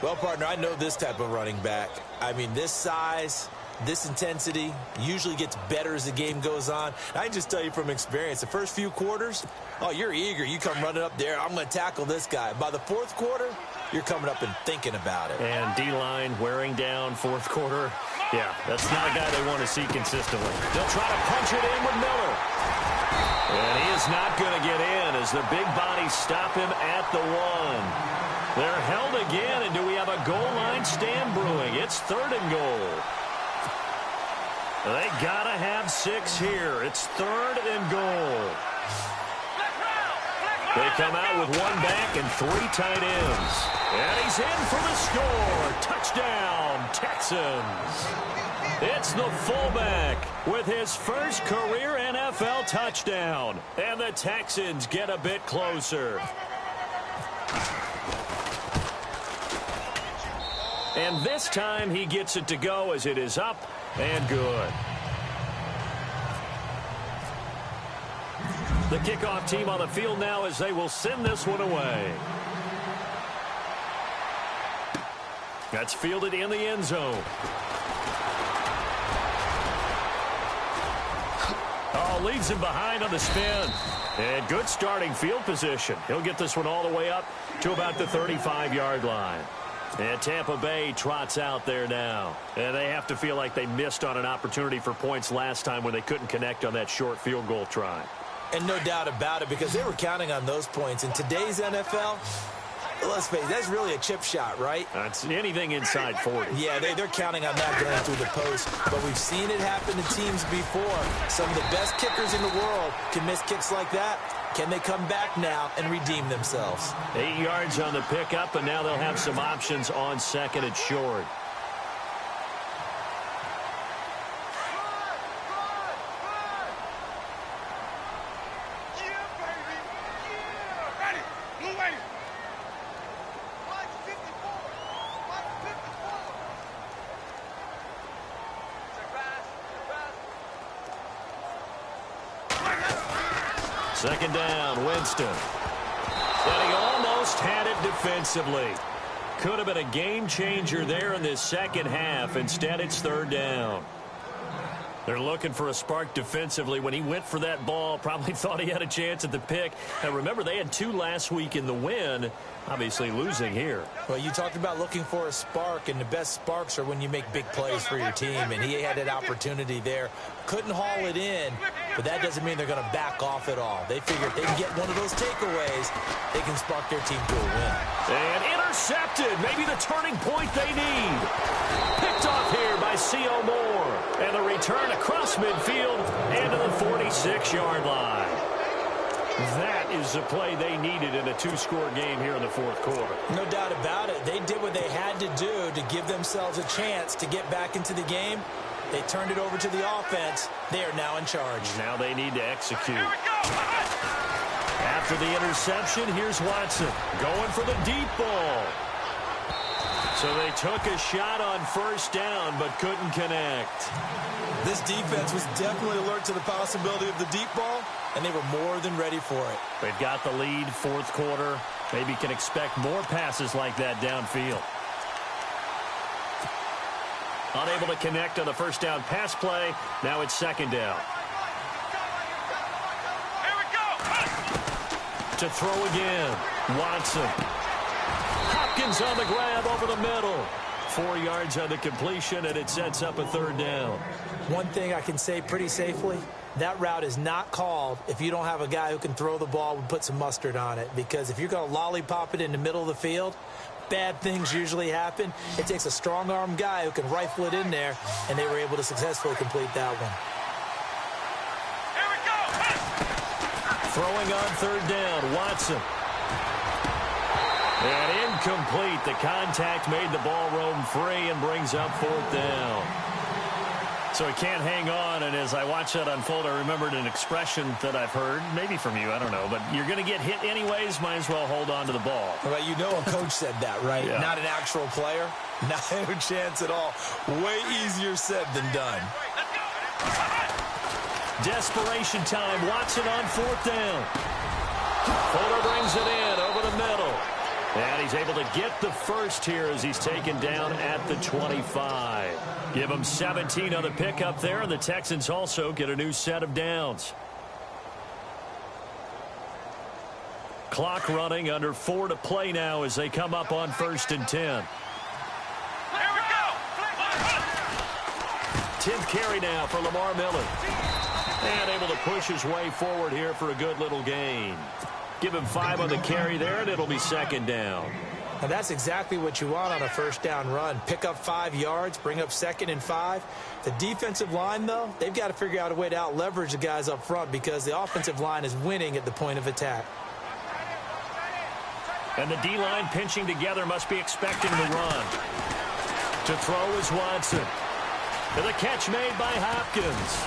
Well, partner, I know this type of running back. I mean, this size, This intensity usually gets better as the game goes on. I can just tell you from experience, the first few quarters, oh, you're eager. You come running up there, I'm going to tackle this guy. By the fourth quarter, you're coming up and thinking about it. And D-line wearing down fourth quarter. Yeah, that's not a guy they want to see consistently. They'll try to punch it in with Miller. And he is not going to get in as the big bodies stop him at the 1. They're held again, and do we have a goal line stand brewing? It's 3rd and goal. They got to have 6 here. It's 3rd and goal. They come out with 1 back and 3 tight ends. And he's in for the score. Touchdown, Texans. It's the fullback with his first career NFL touchdown. And the Texans get a bit closer. And this time he gets it to go as it is up and good. The kickoff team on the field now as they will send this one away. That's fielded in the end zone. Oh, leaves him behind on the spin. And good starting field position. He'll get this one all the way up to about the 35-yard line. And Tampa Bay trots out there now. And they have to feel like they missed on an opportunity for points last time when they couldn't connect on that short field goal try. And no doubt about it, because they were counting on those points. In today's NFL, let's face it, that's really a chip shot, right? That's anything inside 40. Yeah, they're counting on that going through the post. But we've seen it happen to teams before. Some of the best kickers in the world can miss kicks like that. Can they come back now and redeem themselves? 8 yards on the pickup, and now they'll have some options on 2nd and short. Second down, Winston. And he almost had it defensively. Could have been a game changer there in this second half. Instead, it's 3rd down. They're looking for a spark defensively. When he went for that ball, probably thought he had a chance at the pick. And remember, they had 2 last week in the win, obviously losing here. Well, you talked about looking for a spark, and the best sparks are when you make big plays for your team, and he had that opportunity there. Couldn't haul it in, but that doesn't mean they're going to back off at all. They figure if they can get one of those takeaways, they can spark their team to a win. And intercepted, maybe the turning point they need. Picked off here by C.O. Moore. And the return across midfield and to the 46-yard line. That is the play they needed in a 2-score game here in the 4th quarter. No doubt about it. They did what they had to do to give themselves a chance to get back into the game. They turned it over to the offense. They are now in charge. Now they need to execute. After the interception, here's Watson going for the deep ball. So they took a shot on 1st down but couldn't connect. This defense was definitely alert to the possibility of the deep ball, and they were more than ready for it. They've got the lead, 4th quarter. Maybe can expect more passes like that downfield. Unable to connect on the 1st down pass play. Now it's 2nd down. Here we go. To throw again. Watson. Hopkins on the grab over the middle. 4 yards on the completion, and it sets up a 3rd down. One thing I can say pretty safely, that route is not called if you don't have a guy who can throw the ball and put some mustard on it. Because if you're going to lollipop it in the middle of the field, bad things usually happen. It takes a strong-arm guy who can rifle it in there, and they were able to successfully complete that one. Here we go. Throwing on 3rd down, Watson. And incomplete. The contact made the ball roam free and brings up 4th down. So he can't hang on, and as I watch that unfold, I remembered an expression that I've heard, maybe from you, I don't know, but you're going to get hit anyways, might as well hold on to the ball. Well, you know a coach said that, right? Yeah. Not an actual player. Not a chance at all. Way easier said than done. Desperation time. Watson on 4th down. Fuller brings it in over the middle. And he's able to get the first here as he's taken down at the 25. Give him 17 on the pickup there, and the Texans also get a new set of downs. Clock running, under 4 to play now as they come up on 1st and 10. Here we go. 10th carry now for Lamar Miller. And able to push his way forward here for a good little gain. Give him 5 on the carry there, and it'll be 2nd down. And that's exactly what you want on a 1st down run. Pick up 5 yards, bring up 2nd and 5. The defensive line, though, they've got to figure out a way to out-leverage the guys up front because the offensive line is winning at the point of attack. And the D-line pinching together, must be expecting the run. To throw is Watson. And the catch made by Hopkins.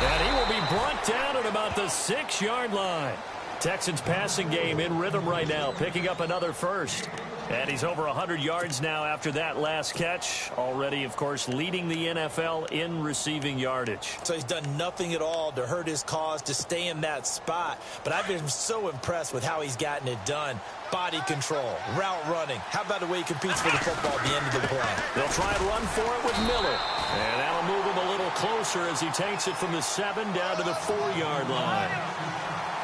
And he will be brought down at about the 6-yard line. Texans passing game in rhythm right now, picking up another first. And he's over 100 yards now after that last catch. Already, of course, leading the NFL in receiving yardage. So he's done nothing at all to hurt his cause, to stay in that spot. But I've been so impressed with how he's gotten it done. Body control, route running. How about the way he competes for the football at the end of the play? They'll try and run for it with Miller. And that'll move him a little closer as he takes it from the 7 down to the 4-yard line.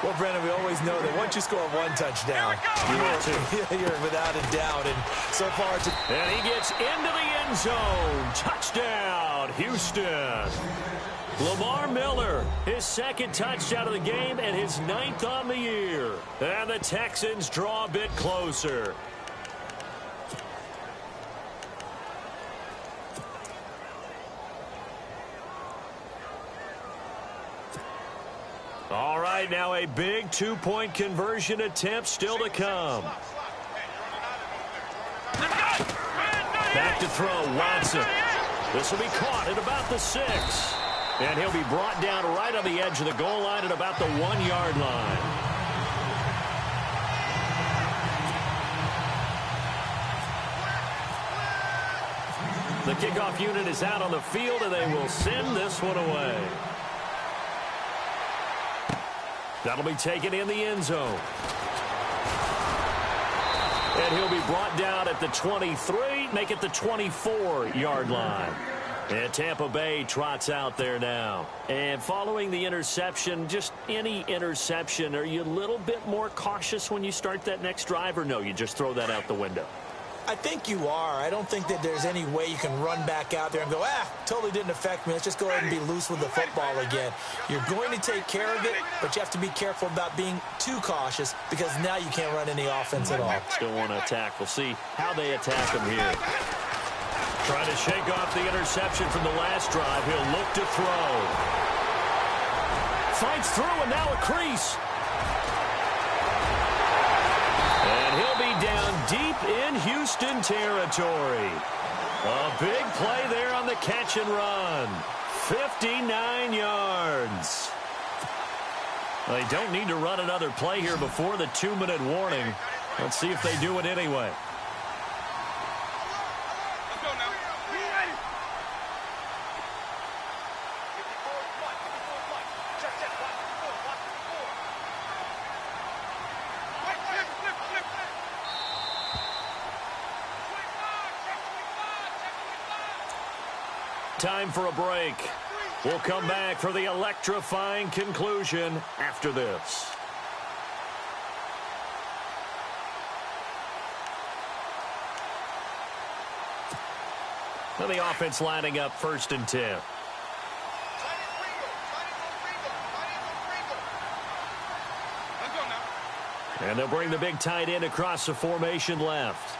Well, Brendan, we always know that once you score 1 touchdown, you're without a doubt. And so far, and he gets into the end zone. Touchdown, Houston. Lamar Miller, his 2nd touchdown of the game and his 9th on the year. And the Texans draw a bit closer. All right, now a big 2-point conversion attempt still to come. Back to throw, Watson. This will be caught at about the 6. And he'll be brought down right on the edge of the goal line at about the 1-yard line. The kickoff unit is out on the field, and they will send this one away. That'll be taken in the end zone. And he'll be brought down at the 23, make it the 24-yard line. And Tampa Bay trots out there now. And following the interception, just any interception, are you a little bit more cautious when you start that next drive, or no, you just throw that out the window? I think you are. I don't think that there's any way you can run back out there and go, totally didn't affect me. Let's just go ahead and be loose with the football again. You're going to take care of it, but you have to be careful about being too cautious because now you can't run any offense at all. Still want to attack. We'll see how they attack him here. Trying to shake off the interception from the last drive. He'll look to throw. Fights through, and now a crease. And he'll be down deep in Houston territory. A big play there on the catch and run. 59 yards. They don't need to run another play here before the 2-minute warning. Let's see if they do it anyway. Time for a break. We'll come back for the electrifying conclusion after this. And the offense lining up 1st and 10. And they'll bring the big tight end across the formation left.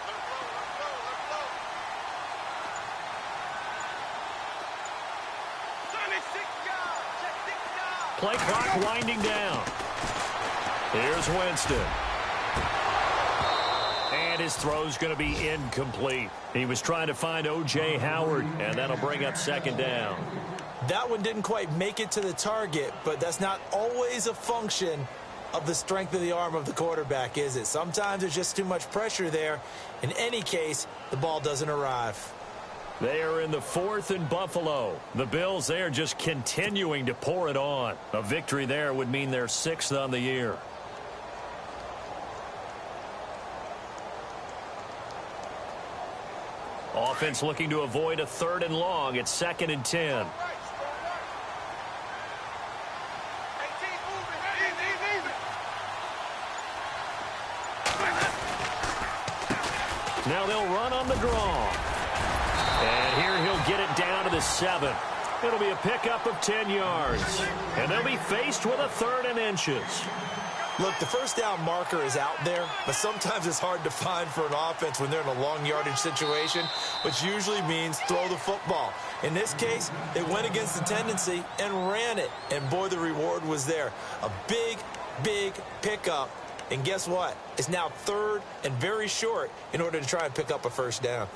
Play clock winding down. Here's Winston. And his throw's going to be incomplete. He was trying to find O.J. Howard, and that'll bring up 2nd down. That one didn't quite make it to the target, but that's not always a function of the strength of the arm of the quarterback, is it? Sometimes there's just too much pressure there. In any case, the ball doesn't arrive. They are in the 4th and Buffalo. The Bills, they are just continuing to pour it on. A victory there would mean they're 6th on the year. Offense looking to avoid a 3rd and long. It's 2nd and 10. Now they'll run on the draw. And here he'll get it down to the 7. It'll be a pickup of 10 yards. And they'll be faced with a 3rd and inches. Look, the first down marker is out there, but sometimes it's hard to find for an offense when they're in a long yardage situation, which usually means throw the football. In this case, they went against the tendency and ran it. And, boy, the reward was there. A big, big pickup. And guess what? It's now 3rd and very short in order to try and pick up a first down.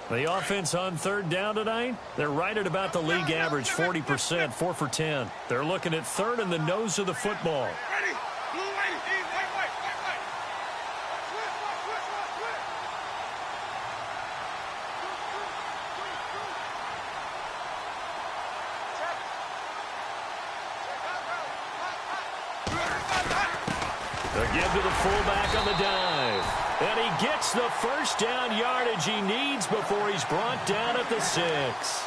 The offense on 3rd down tonight, they're right at about the league average, 40%, 4 for 10. They're looking at 3rd in the nose of the football. Ready. Blue lady. Wait. Again to the fullback on the dive. And he gets the first down yardage he needs before he's brought down at the 6.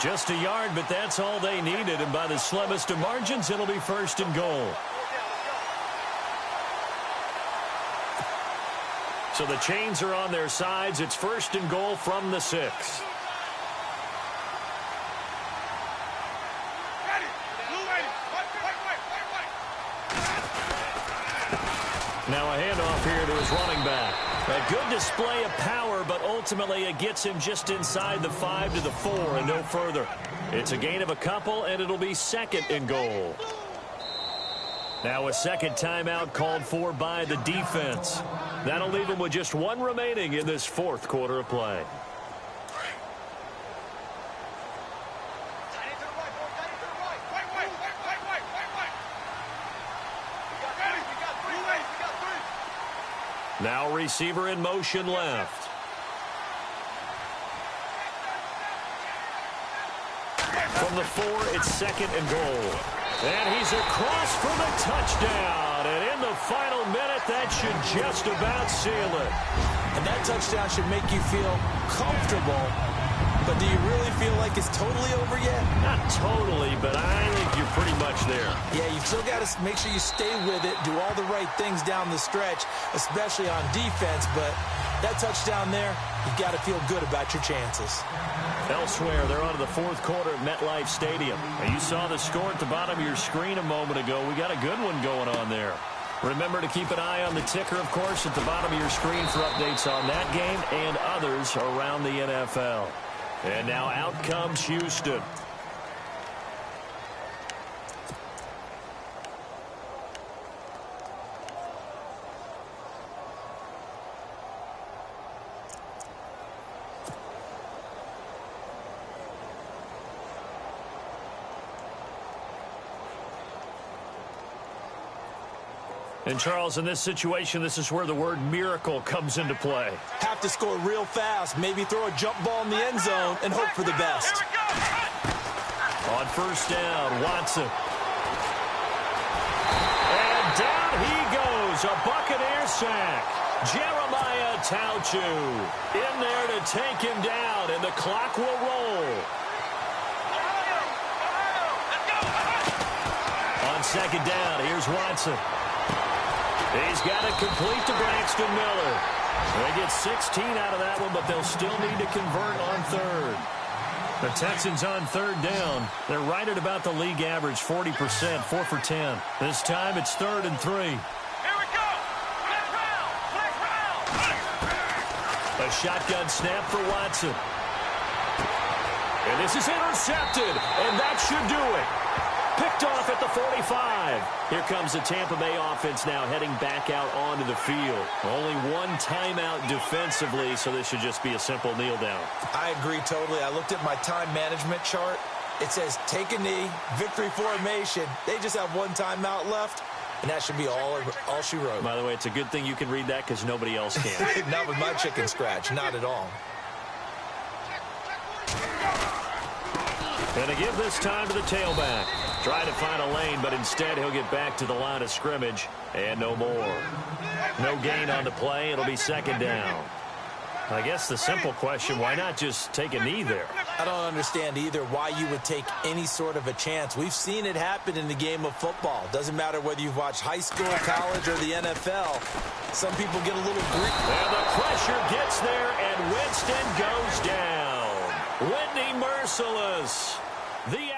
Just a yard, but that's all they needed. And by the slimmest of margins, it'll be 1st and goal. So the chains are on their sides. It's 1st and goal from the 6. Now a handoff here to his running back. A good display of power, but ultimately it gets him just inside the 5 to the 4 and no further. It's a gain of a couple, and it'll be 2nd and goal. Now a second timeout called for by the defense. That'll leave him with just 1 remaining in this 4th quarter of play. Now receiver in motion left. From the 4, it's 2nd and goal. And he's across for the touchdown. And in the final minute, that should just about seal it. And that touchdown should make you feel comfortable. But do you really feel like it's totally over yet? Not totally, but I think you're pretty much there. Yeah, you've still got to make sure you stay with it, do all the right things down the stretch, especially on defense. But that touchdown there, you've got to feel good about your chances. Elsewhere, they're on to the 4th quarter at MetLife Stadium. And you saw the score at the bottom of your screen a moment ago. We got a good one going on there. Remember to keep an eye on the ticker, of course, at the bottom of your screen for updates on that game and others around the NFL. And now out comes Houston. And, Charles, in this situation, this is where the word miracle comes into play. Have to score real fast, maybe throw a jump ball in the end zone and hope for the best. On 1st down, Watson. And down he goes, a Buccaneer sack. Jeremiah Tauchu in there to take him down, and the clock will roll. On 2nd down, here's Watson. He's got it complete to Braxton Miller. They get 16 out of that one, but they'll still need to convert on 3rd. The Texans on 3rd down. They're right at about the league average, 40%, 4 for 10. This time it's 3rd and 3. Here we go. Flag round. A shotgun snap for Watson. And this is intercepted, and that should do it. Picked off at the 45. Here comes the Tampa Bay offense now heading back out onto the field. Only 1 timeout defensively, so this should just be a simple kneel down. I agree totally. I looked at my time management chart. It says take a knee, victory formation. They just have 1 timeout left, and that should be all she wrote. By the way, it's a good thing you can read that because nobody else can. Not with my chicken scratch, not at all. And to give this time to the tailback. Trying to find a lane, but instead he'll get back to the line of scrimmage. And no more. No gain on the play. It'll be second down. I guess the simple question, why not just take a knee there? I don't understand either why you would take any sort of a chance. We've seen it happen in the game of football. Doesn't matter whether you've watched high school, college, or the NFL. Some people get a little green. And the pressure gets there, and Winston goes down. Whitney merciless. The